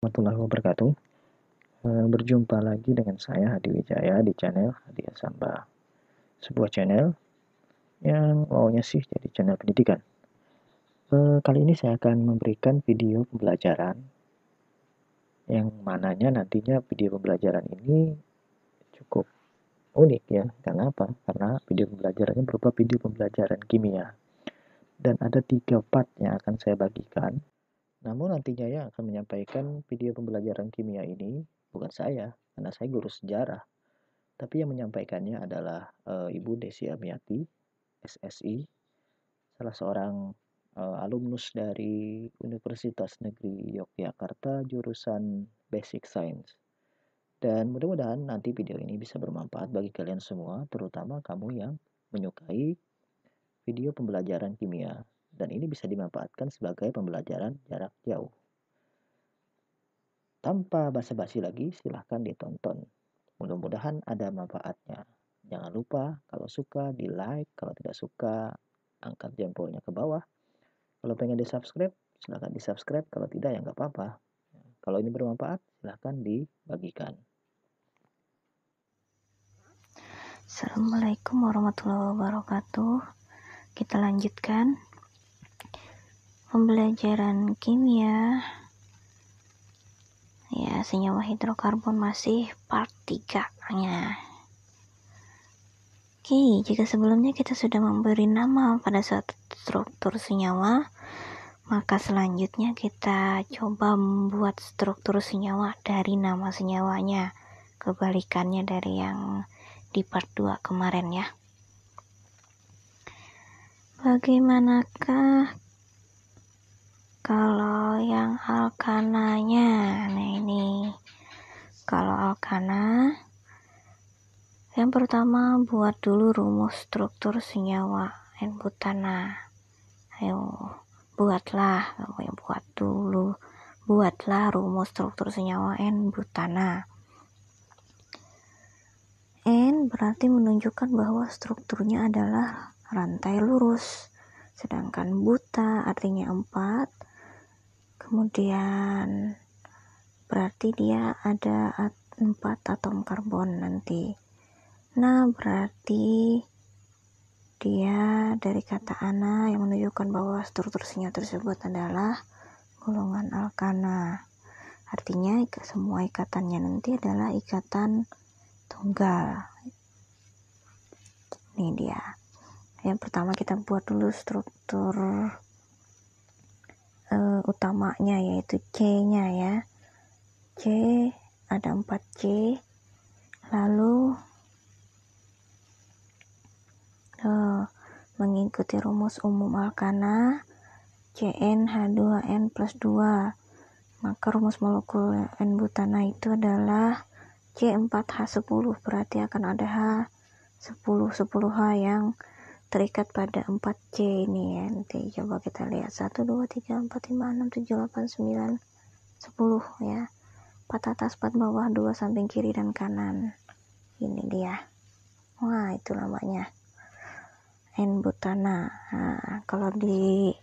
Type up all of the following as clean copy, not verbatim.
warahmatullahi wabarakatuh. Berjumpa lagi dengan saya Hadi Wijaya di channel Hadi Asamba, sebuah channel yang maunya sih jadi channel pendidikan. Kali ini saya akan memberikan video pembelajaran yang mananya nantinya video pembelajaran ini cukup unik ya. Karena apa? Karena video pembelajarannya berupa video pembelajaran kimia dan ada 3 part yang akan saya bagikan. Namun nantinya yang akan menyampaikan video pembelajaran kimia ini bukan saya, karena saya guru sejarah. Tapi yang menyampaikannya adalah Ibu Desi Amiati, SSI, salah seorang alumnus dari Universitas Negeri Yogyakarta jurusan Basic Science. Dan mudah-mudahan nanti video ini bisa bermanfaat bagi kalian semua, terutama kamu yang menyukai video pembelajaran kimia. Dan ini bisa dimanfaatkan sebagai pembelajaran jarak jauh. Tanpa basa-basi lagi, silahkan ditonton. Mudah-mudahan ada manfaatnya. Jangan lupa kalau suka di like, kalau tidak suka angkat jempolnya ke bawah. Kalau pengen di subscribe, silahkan di subscribe. Kalau tidak ya nggak apa-apa. Kalau ini bermanfaat, silahkan dibagikan. Assalamualaikum warahmatullahi wabarakatuh. Kita lanjutkan pembelajaran kimia. Ya, senyawa hidrokarbon masih part 3-nya. Oke, jika sebelumnya kita sudah memberi nama pada suatu struktur senyawa, maka selanjutnya kita coba membuat struktur senyawa dari nama senyawanya. Kebalikannya dari yang di part 2 kemarin ya. Bagaimanakah kalau yang alkananya? Nah ini, kalau alkana, yang pertama buat dulu rumus struktur senyawa N-butana. Ayo, buatlah, buatlah rumus struktur senyawa N-butana. N berarti menunjukkan bahwa strukturnya adalah rantai lurus, sedangkan buta artinya 4, kemudian berarti dia ada 4 atom karbon nanti. Nah, berarti dia dari kata ana yang menunjukkan bahwa struktur senyawa tersebut adalah golongan alkana. Artinya semua ikatannya nanti adalah ikatan tunggal. Ini dia. Yang pertama kita buat dulu struktur utamanya, yaitu C-nya ya. C ada 4C. Lalu mengikuti rumus umum alkana CnH2n plus 2, maka rumus molekul N-butana itu adalah C4H10, berarti akan ada H10H yang terikat pada 4C ini ya. Nanti coba kita lihat 1, 2, 3, 4, 5, 6, 7, 8, 9, 10 ya. 4 atas 4 bawah, 2 samping kiri dan kanan. Ini dia. Wah, itu namanya N-butana. Nah, kalau dibuat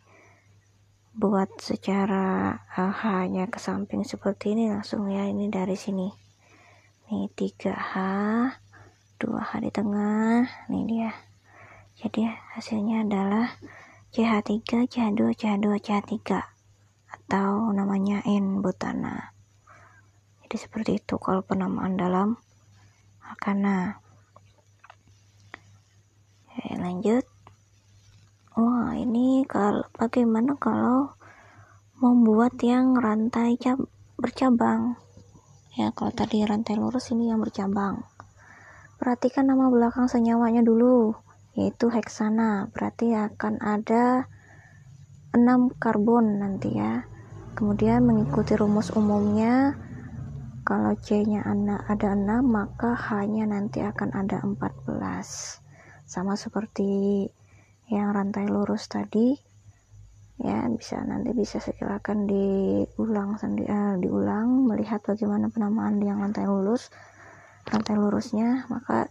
secara H-nya ke samping seperti ini langsung ya, ini dari sini. Nih 3H, 2H di tengah. Nih dia. Jadi hasilnya adalah CH3, CH2, CH2, CH3 atau namanya N-butana. Jadi seperti itu kalau penamaan dalam alkana. Oke, lanjut. Wah, ini bagaimana kalau membuat yang rantai bercabang? Ya, kalau tadi rantai lurus, ini yang bercabang. Perhatikan nama belakang senyawanya dulu, yaitu heksana. Berarti akan ada 6 karbon nanti ya. Kemudian mengikuti rumus umumnya, kalau C-nya ada 6, maka H-nya nanti akan ada 14. Sama seperti yang rantai lurus tadi ya, nanti bisa silakan diulang melihat bagaimana penamaan yang rantai lurusnya. Maka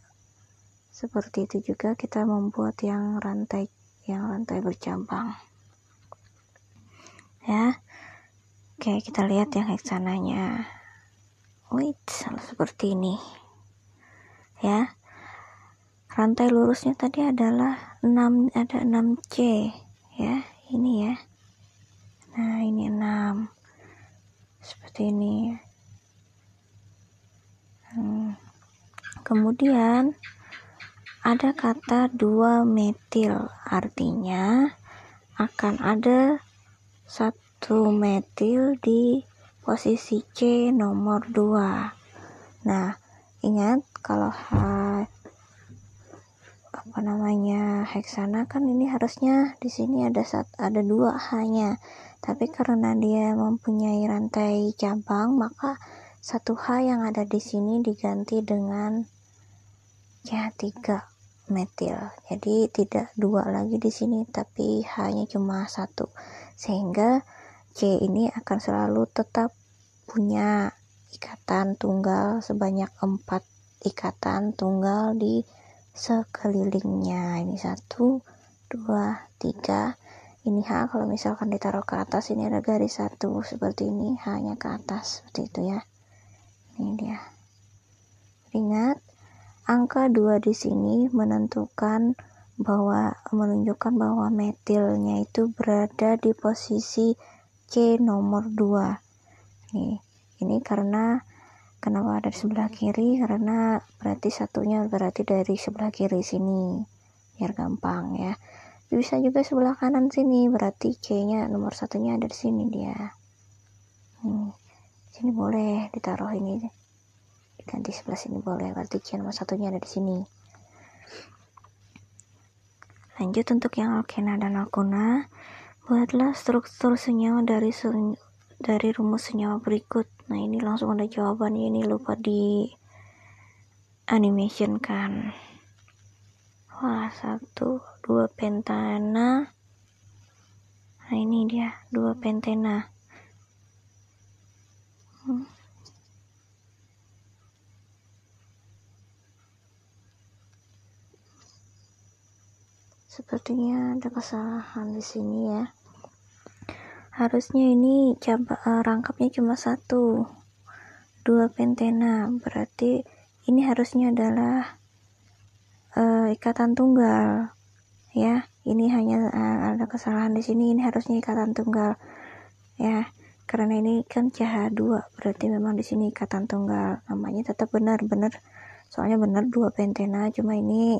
seperti itu juga kita membuat yang rantai bercabang ya. Oke, kita lihat yang heksananya. Wait, seperti ini ya. Rantai lurusnya tadi adalah 6, ada 6C ya, ini ya. Nah, ini 6 seperti ini. Kemudian ada kata 2 metil, artinya akan ada 1 metil di posisi C nomor 2. Nah, ingat kalau heksana kan ini harusnya di sini ada 2 H-nya. Tapi karena dia mempunyai rantai cabang, maka 1 H yang ada di sini diganti dengan C3 metil. Jadi tidak 2 lagi di sini, tapi H-nya cuma 1. Sehingga C ini akan selalu tetap punya ikatan tunggal sebanyak 4 ikatan tunggal di sekelilingnya. Ini 1, 2, 3. Ini H, kalau misalkan ditaruh ke atas, ini ada garis 1 seperti ini, H-nya ke atas seperti itu ya. Ini dia. Ingat, angka 2 di sini menunjukkan bahwa metilnya itu berada di posisi C nomor 2. Ini karena kenapa ada di sebelah kiri? Karena berarti satunya berarti dari sebelah kiri sini, biar gampang ya. Bisa juga sebelah kanan sini, berarti C-nya nomor 1-nya ada di sini dia. Sini boleh ditaruh ini, ganti sebelah sini boleh, berarti C nomor 1-nya ada di sini. Lanjut untuk yang alkena dan alkuna, buatlah struktur senyawa dari rumus senyawa berikut. Nah, ini langsung ada jawabannya, ini lupa di animation kan. Wah, 1, 2 pentana. Nah, ini dia 2 pentena. Sepertinya ada kesalahan di sini ya. Harusnya ini rangkapnya cuma 1, 2 pentena. Berarti ini harusnya adalah ikatan tunggal ya. Ini hanya ada kesalahan di sini, ini harusnya ikatan tunggal ya. Karena ini kan CH2, berarti memang di sini ikatan tunggal. Namanya tetap benar, soalnya benar 2 pentena, cuma ini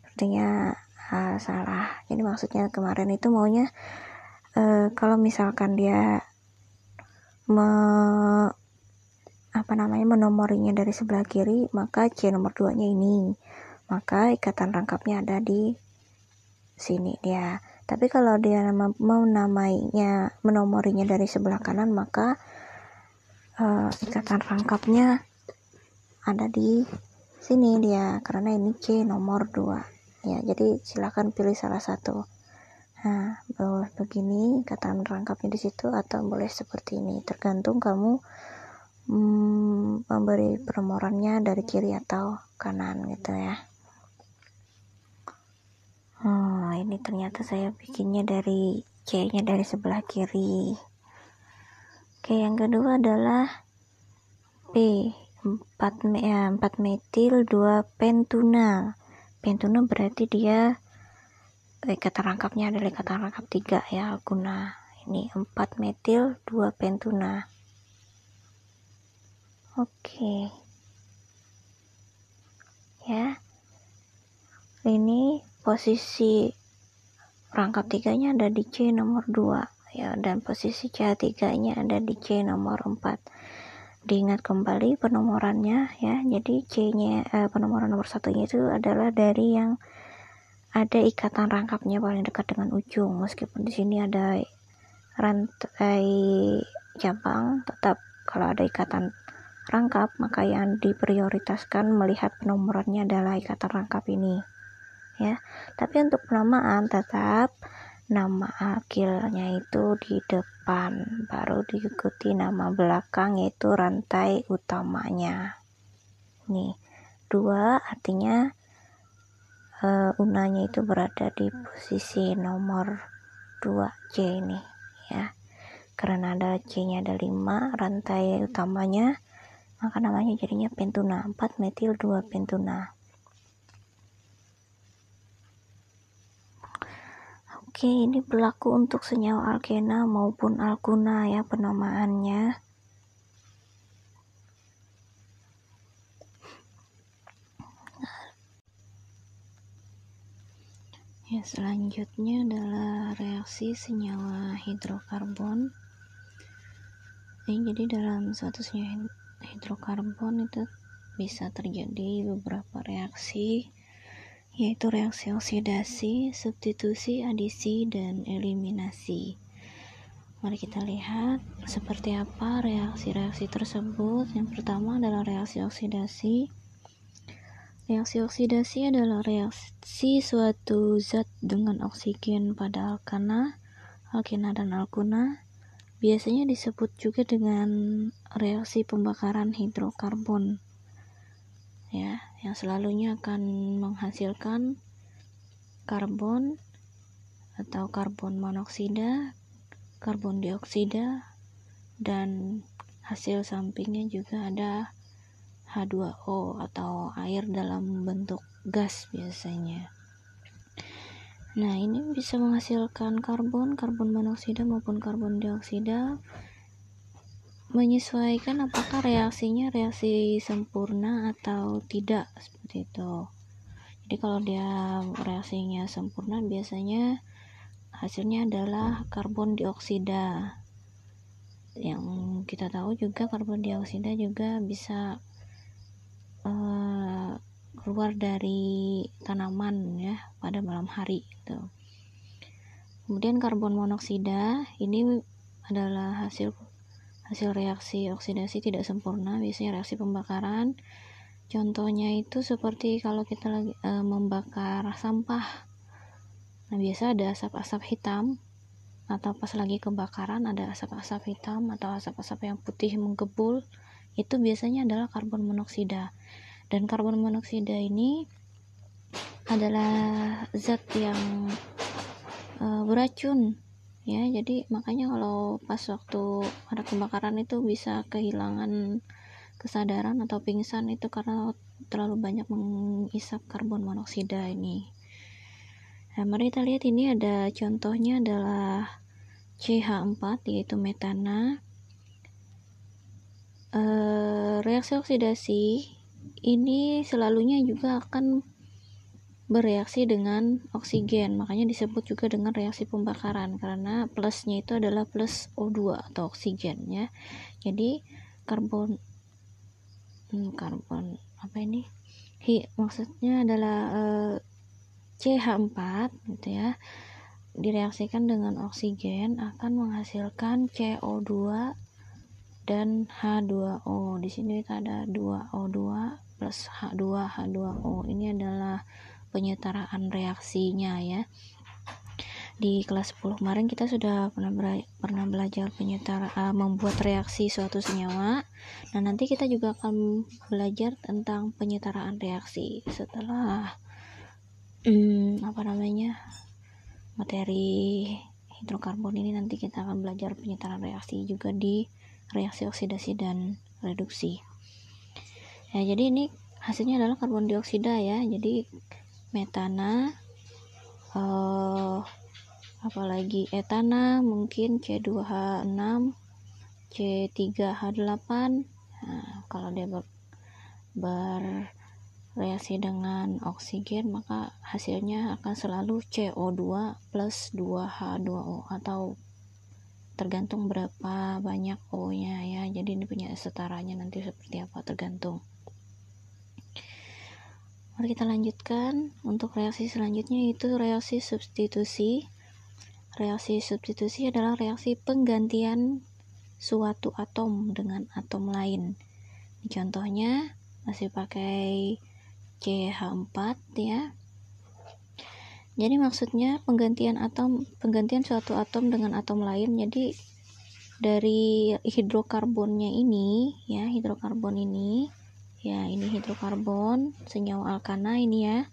sepertinya salah. Jadi maksudnya kemarin itu maunya kalau misalkan dia menomorinya dari sebelah kiri, maka C nomor 2-nya ini, maka ikatan rangkapnya ada di sini dia. Tapi kalau dia mau menomorinya dari sebelah kanan, maka ikatan rangkapnya ada di sini dia, karena ini C nomor 2 ya. Jadi silakan pilih salah satu. Nah, begini ikatan rangkapnya di situ, atau boleh seperti ini, tergantung kamu memberi penomorannya dari kiri atau kanan gitu ya. Ini ternyata saya bikinnya dari C-nya dari sebelah kiri. Oke, yang kedua adalah P, 4 metil 2 pentuna. Pentuna berarti dia ikatan rangkapnya adalah ikatan rangkap 3 ya, alkuna. Ini 4 metil 2 pentuna. Oke. Ya. Ini posisi rangkap 3-nya ada di C nomor 2 ya, dan posisi CH3-nya ada di C nomor 4. Diingat kembali penomorannya ya. Jadi C-nya penomoran nomor 1-nya itu adalah dari yang ada ikatan rangkapnya paling dekat dengan ujung. Meskipun di sini ada rantai cabang, tetap kalau ada ikatan rangkap, maka yang diprioritaskan melihat penomorannya adalah ikatan rangkap ini ya. Tapi untuk penamaan tetap nama akilnya itu di depan, baru diikuti nama belakang yaitu rantai utamanya. Nih 2 artinya unanya itu berada di posisi nomor 2C ini ya. karena ada C-nya ada 5 rantai utamanya, maka namanya jadinya pentuna, 4 metil 2 pentuna. Oke, ini berlaku untuk senyawa alkena maupun alkuna ya penamaannya. Ya, selanjutnya adalah reaksi senyawa hidrokarbon. Jadi dalam suatu senyawa hidrokarbon itu bisa terjadi beberapa reaksi, yaitu reaksi oksidasi, substitusi, adisi, dan eliminasi. Mari kita lihat seperti apa reaksi-reaksi tersebut. Yang pertama adalah reaksi oksidasi. Reaksi oksidasi adalah reaksi suatu zat dengan oksigen pada alkena dan alkuna. Biasanya disebut juga dengan reaksi pembakaran hidrokarbon. Ya, yang selalunya akan menghasilkan karbon atau karbon monoksida, karbon dioksida, dan hasil sampingnya juga ada H2O atau air dalam bentuk gas biasanya. Nah, ini bisa menghasilkan karbon monoksida maupun karbon dioksida, menyesuaikan apakah reaksinya reaksi sempurna atau tidak, seperti itu. Jadi kalau dia reaksinya sempurna, biasanya hasilnya adalah karbon dioksida. Yang kita tahu juga karbon dioksida juga bisa keluar dari tanaman ya pada malam hari gitu. Kemudian karbon monoksida ini adalah hasil reaksi oksidasi tidak sempurna, biasanya reaksi pembakaran. Contohnya itu seperti kalau kita lagi membakar sampah. Nah, biasa ada asap-asap hitam, atau pas lagi kebakaran ada asap-asap hitam atau asap-asap yang putih menggebul, itu biasanya adalah karbon monoksida. Dan karbon monoksida ini adalah zat yang beracun ya, jadi makanya kalau pas waktu ada kebakaran itu bisa kehilangan kesadaran atau pingsan, itu karena terlalu banyak mengisap karbon monoksida ini. Nah, mari kita lihat ini ada contohnya adalah CH4 yaitu metana. Reaksi oksidasi ini selalunya juga akan bereaksi dengan oksigen, makanya disebut juga dengan reaksi pembakaran karena plusnya itu adalah plus O2 atau oksigen ya. Jadi karbon apa ini? Maksudnya adalah CH4 gitu ya. Direaksikan dengan oksigen akan menghasilkan CO2 dan H2O. Di sini ada 2O2 plus H2O. Ini adalah penyetaraan reaksinya ya. Di kelas 10 kemarin kita sudah pernah belajar membuat reaksi suatu senyawa. Nah, nanti kita juga akan belajar tentang penyetaraan reaksi setelah materi hidrokarbon ini. Nanti kita akan belajar penyetaraan reaksi juga di reaksi oksidasi dan reduksi. Ya, jadi ini hasilnya adalah karbon dioksida ya. Jadi metana, apalagi etana, mungkin C2H6, C3H8. Nah, kalau dia bereaksi dengan oksigen, maka hasilnya akan selalu CO2 plus 2H2O, atau tergantung berapa banyak O-nya ya. Jadi ini punya setaranya nanti seperti apa, tergantung. Mari kita lanjutkan untuk reaksi selanjutnya, yaitu reaksi substitusi. Reaksi substitusi adalah reaksi penggantian suatu atom dengan atom lain. Contohnya masih pakai CH4 ya. Jadi maksudnya penggantian suatu atom dengan atom lain. Jadi dari hidrokarbonnya ini ya, ini hidrokarbon senyawa alkana ini ya.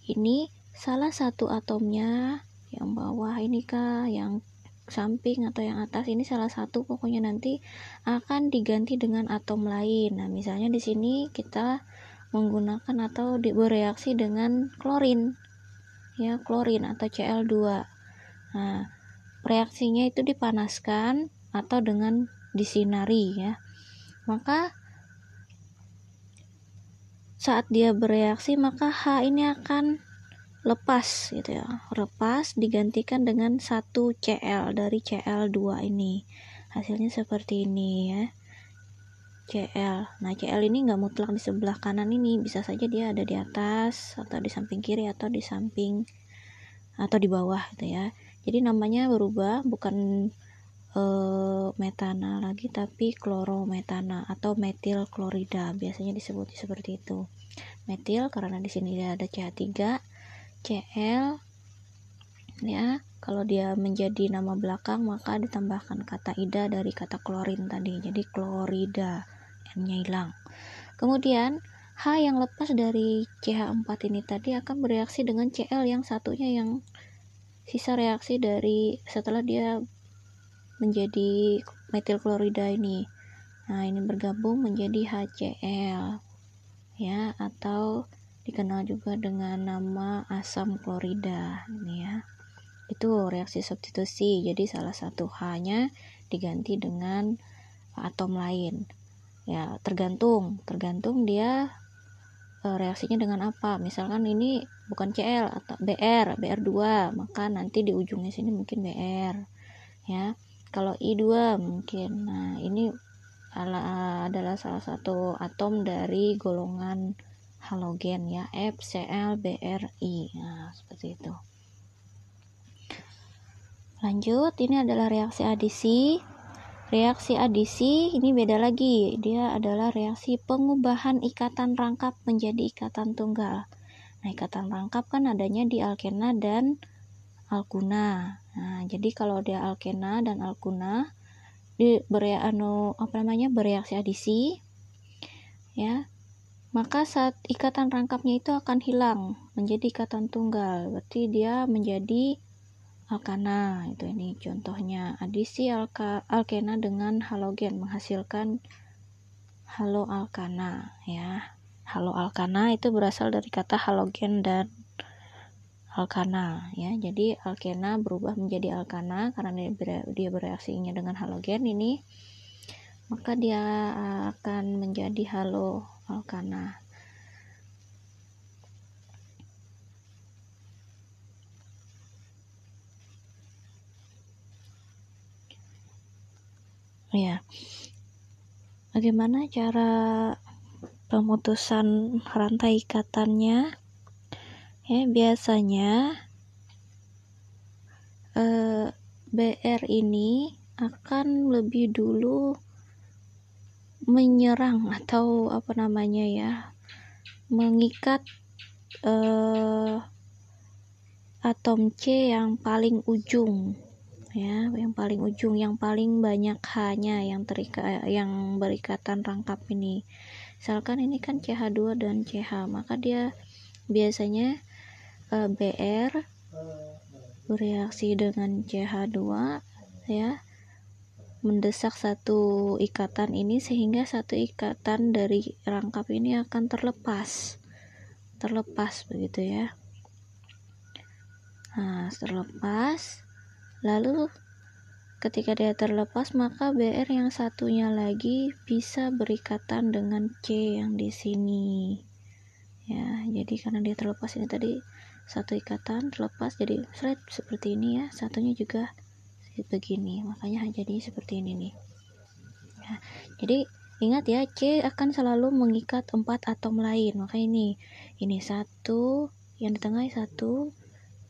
Ini salah satu atomnya yang bawah ini kah, yang samping atau yang atas, ini salah satu pokoknya nanti akan diganti dengan atom lain. Nah, misalnya di sini kita menggunakan atau bereaksi dengan klorin, ya, klorin atau Cl2. Nah, reaksinya itu dipanaskan atau dengan disinari, ya. Maka saat dia bereaksi, maka H ini akan lepas gitu ya, lepas digantikan dengan 1 Cl dari Cl2 ini. Hasilnya seperti ini ya, Cl. Nah, Cl ini nggak mutlak di sebelah kanan ini, bisa saja dia ada di atas atau di samping kiri atau di samping atau di bawah gitu ya. Jadi namanya berubah, bukan metana lagi tapi klorometana atau metil klorida, biasanya disebut seperti itu. Metil karena di sini ada CH3, Cl, ya. Kalau dia menjadi nama belakang maka ditambahkan kata ida dari kata klorin tadi, jadi klorida, n-nya hilang. Kemudian H yang lepas dari CH4 ini tadi akan bereaksi dengan Cl yang satunya, yang sisa reaksi dari setelah dia menjadi metil klorida ini. Nah, ini bergabung menjadi HCl, ya, atau dikenal juga dengan nama asam klorida ini ya. Itu reaksi substitusi, jadi salah satu H-nya diganti dengan atom lain. Ya, tergantung dia reaksinya dengan apa. Misalkan ini bukan Cl atau BR2, maka nanti di ujungnya sini mungkin Br, ya. Kalau I2 mungkin. Nah, ini adalah salah satu atom dari golongan halogen ya, FCl-BrI. Nah, seperti itu. Lanjut, ini adalah reaksi adisi. Reaksi adisi ini beda lagi, dia adalah reaksi pengubahan ikatan rangkap menjadi ikatan tunggal. Nah, ikatan rangkap kan adanya di alkena dan alkuna. Nah, jadi kalau dia alkena dan alkuna bereaksi adisi, ya, maka saat ikatan rangkapnya itu akan hilang menjadi ikatan tunggal, berarti dia menjadi alkana. Itu ini contohnya, adisi alkena dengan halogen menghasilkan haloalkana ya. Haloalkana itu berasal dari kata halogen dan alkana ya. Jadi alkena berubah menjadi alkana karena dia bereaksinya dengan halogen ini, maka dia akan menjadi haloalkana. Ya, bagaimana cara pemutusan rantai ikatannya? Ya, biasanya Br ini akan lebih dulu menyerang atau mengikat atom C yang paling ujung ya, yang paling banyak H-nya yang berikatan rangkap ini. Misalkan ini kan CH2 dan CH, maka dia biasanya Br bereaksi dengan CH2 ya, mendesak satu ikatan ini sehingga satu ikatan dari rangkap ini akan terlepas begitu ya. Nah, terlepas, lalu ketika dia terlepas maka Br yang satunya lagi bisa berikatan dengan C yang di sini ya. Jadi karena dia terlepas ini tadi satu ikatan terlepas, jadi seperti ini ya, satunya juga begini, makanya jadi seperti ini nih ya. Jadi ingat ya, C akan selalu mengikat 4 atom lain, maka ini satu, yang di tengah satu,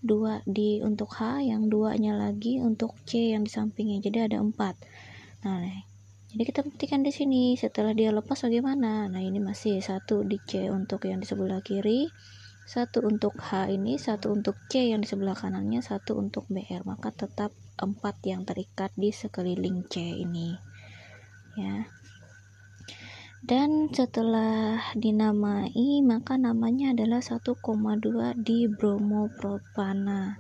2 untuk H, yang 2-nya lagi untuk C yang di sampingnya, jadi ada 4. Nah, jadi kita buktikan di sini setelah dia lepas bagaimana. Nah, ini masih satu di C untuk yang di sebelah kiri, satu untuk H ini, satu untuk C yang di sebelah kanannya, satu untuk BR, maka tetap 4 yang terikat di sekeliling C ini ya. Dan setelah dinamai maka namanya adalah 1,2 di bromopropana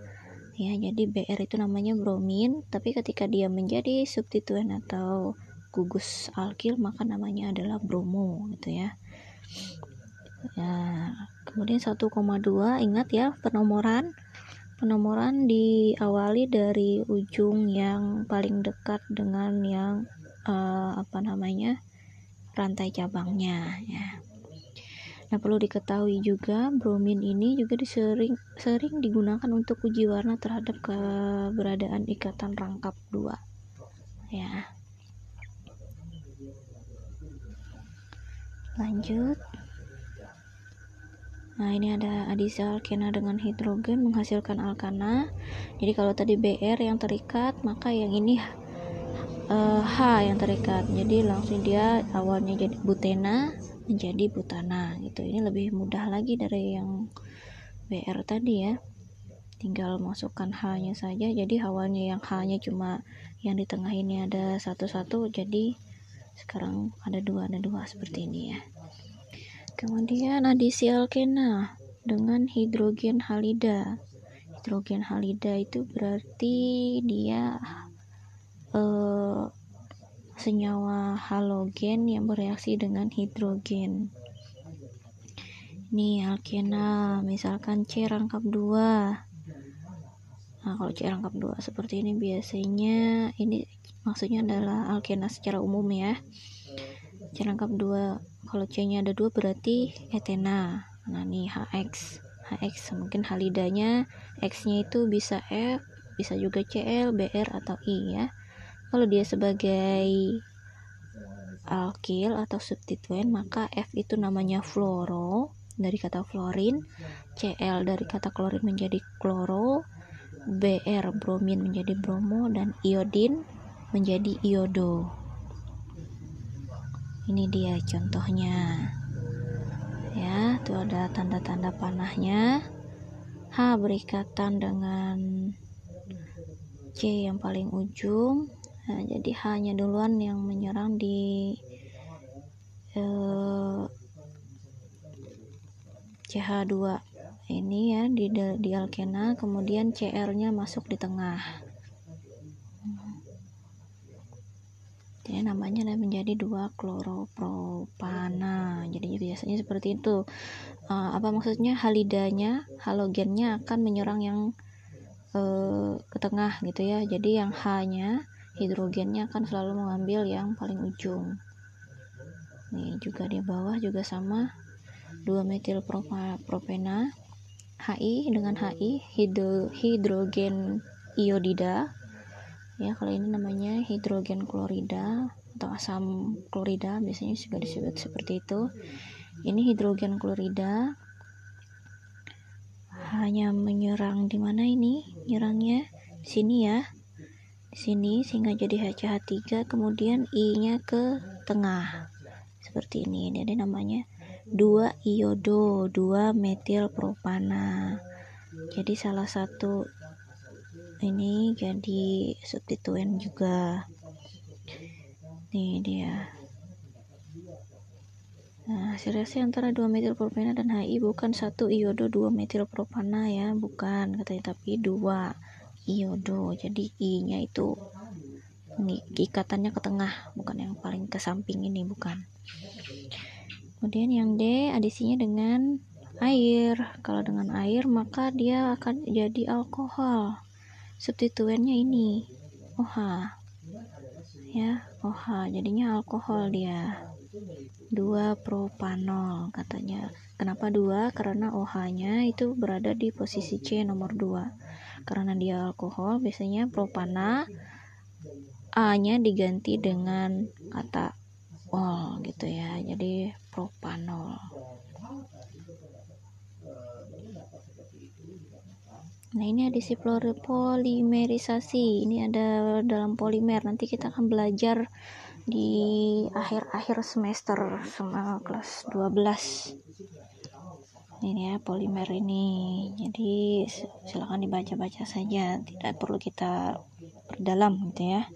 ya. Jadi Br itu namanya bromin, tapi ketika dia menjadi substituen atau gugus alkil maka namanya adalah bromo gitu ya. Kemudian 1,2, ingat ya penomoran diawali dari ujung yang paling dekat dengan yang rantai cabangnya ya. Nah, perlu diketahui juga bromin ini juga sering digunakan untuk uji warna terhadap keberadaan ikatan rangkap 2 ya. Lanjut. Nah, ini ada adisi alkena dengan hidrogen menghasilkan alkana. Jadi kalau tadi Br yang terikat, maka yang ini H yang terikat. Jadi langsung dia awalnya jadi butena menjadi butana gitu. Ini lebih mudah lagi dari yang Br tadi ya. Tinggal masukkan H-nya saja. Jadi awalnya yang H-nya cuma yang di tengah ini ada satu-satu, jadi sekarang ada dua seperti ini ya. Kemudian adisi alkena dengan hidrogen halida. Hidrogen halida itu berarti dia senyawa halogen yang bereaksi dengan hidrogen. Ini alkena, misalkan C rangkap 2. Nah, kalau C rangkap 2 seperti ini biasanya ini maksudnya adalah alkena secara umum ya. C rangkap 2, kalau C-nya ada 2 berarti etena. Nah, ini HX mungkin halidanya X-nya itu bisa F, bisa juga Cl, Br atau I ya. Kalau dia sebagai alkil atau substituen maka F itu namanya fluoro dari kata fluorin, Cl dari kata klorin menjadi kloro, Br bromin menjadi bromo, dan iodin menjadi iodo. Ini dia contohnya ya, tuh ada tanda-tanda panahnya. H berikatan dengan C yang paling ujung. Nah, jadi H-nya duluan yang menyerang di CH2 ini ya, di alkena, kemudian Cr-nya masuk di tengah. Jadi namanya menjadi 2-kloropropana. Jadi biasanya seperti itu. Apa maksudnya? Halidanya, halogennya akan menyerang yang ke tengah gitu ya. Jadi yang H-nya, hidrogennya akan selalu mengambil yang paling ujung. Nih juga di bawah juga sama, 2-metilpropena, Hi dengan Hi, hidrogen iodida ya. Kalau ini namanya hidrogen klorida atau asam klorida, biasanya juga disebut seperti itu. Ini hidrogen klorida hanya menyerang di mana ini? Nyerangnya di sini ya. Di sini sehingga jadi HCH3, kemudian I-nya ke tengah. Seperti ini. Jadi namanya 2-iodo, 2-metilpropana. Jadi salah satu ini jadi substituen juga. Nih dia. Nah, hasil reaksi antara 2-metilpropena dan Hi bukan 1-iodo 2-metilpropana ya, bukan katanya, tapi 2-iodo. Jadi I-nya itu ikatannya ke tengah, bukan yang paling ke samping ini, bukan. Kemudian yang D adisinya dengan air. Kalau dengan air maka dia akan jadi alkohol. Substituennya ini OH ya, OH jadinya alkohol dia, 2-propanol katanya. Kenapa 2? Karena OH-nya itu berada di posisi C nomor 2. Karena dia alkohol, biasanya propana A-nya diganti dengan kata ol gitu ya. Jadi propanol. Nah, ini adisi polimerisasi. Ini ada dalam polimer. Nanti kita akan belajar di akhir-akhir semester sama kelas 12. Ini ya polimer ini. Jadi silakan dibaca-baca saja, tidak perlu kita perdalam gitu ya.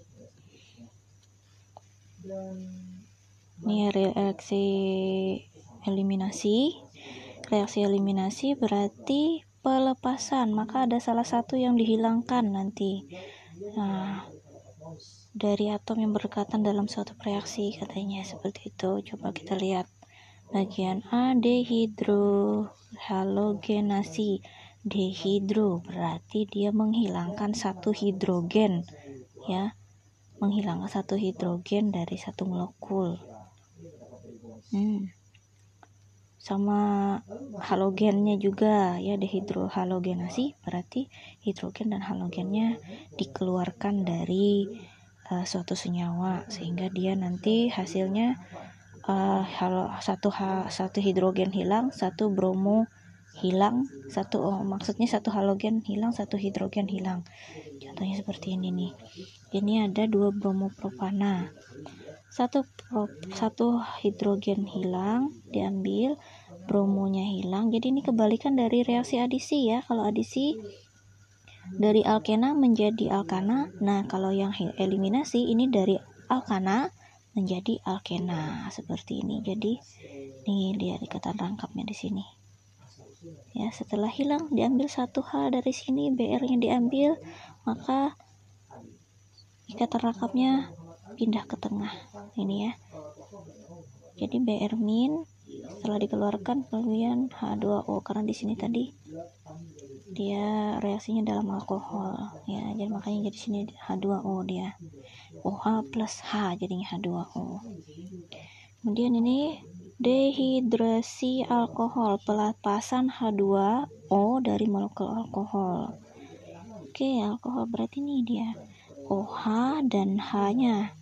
Ini reaksi eliminasi. Reaksi eliminasi berarti pelepasan, maka ada salah satu yang dihilangkan nanti. Nah, dari atom yang berdekatan dalam suatu reaksi katanya seperti itu. Coba kita lihat bagian A, dehidrohalogenasi. Dehidro berarti dia menghilangkan satu hidrogen, ya, menghilangkan satu hidrogen dari satu molekul. Sama halogennya juga, ya, dehidrohalogenasi berarti hidrogen dan halogennya dikeluarkan dari suatu senyawa sehingga dia nanti hasilnya satu hidrogen hilang, satu bromo hilang, maksudnya satu halogen hilang, satu hidrogen hilang. Contohnya seperti ini nih. Ini ada 2 bromopropana. Satu hidrogen hilang, diambil, bromonya hilang. Jadi ini kebalikan dari reaksi adisi, ya. Kalau adisi dari alkena menjadi alkana. Nah, kalau yang eliminasi ini dari alkana menjadi alkena seperti ini. Jadi nih lihat ikatan rangkapnya di sini. Ya, setelah hilang diambil 1H dari sini, Br-nya diambil, maka ikatan rangkapnya pindah ke tengah. Ini ya. Jadi Br- setelah dikeluarkan kemudian H2O, karena di sini tadi dia reaksinya dalam alkohol, ya. Jadi makanya jadi sini H2O dia. OH plus H jadinya H2O. Kemudian ini dehidrasi alkohol, pelepasan H2O dari molekul alkohol. Oke, alkohol berarti ini dia OH dan H-nya,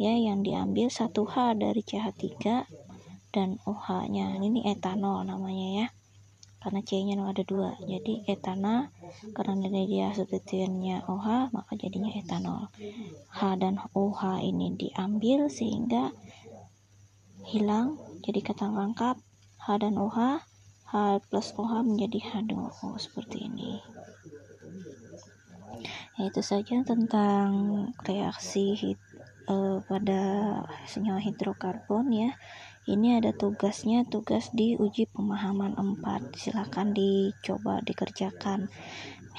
ya, yang diambil 1H dari CH3 dan OH-nya. Ini etanol namanya, ya, karena C-nya ada 2, jadi etana. Karena dia substituennya OH, maka jadinya etanol. H dan OH ini diambil sehingga hilang, jadi kata lengkap H dan OH, H plus OH menjadi H2O seperti ini. Ya, itu saja tentang reaksi pada senyawa hidrokarbon, ya. Ini ada tugasnya, tugas di uji pemahaman 4. Silakan dicoba dikerjakan.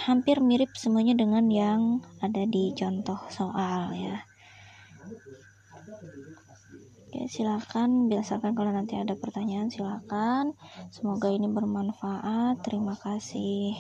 Hampir mirip semuanya dengan yang ada di contoh soal, ya. Oke, silakan biasakan kalau nanti ada pertanyaan, silakan. Semoga ini bermanfaat. Terima kasih.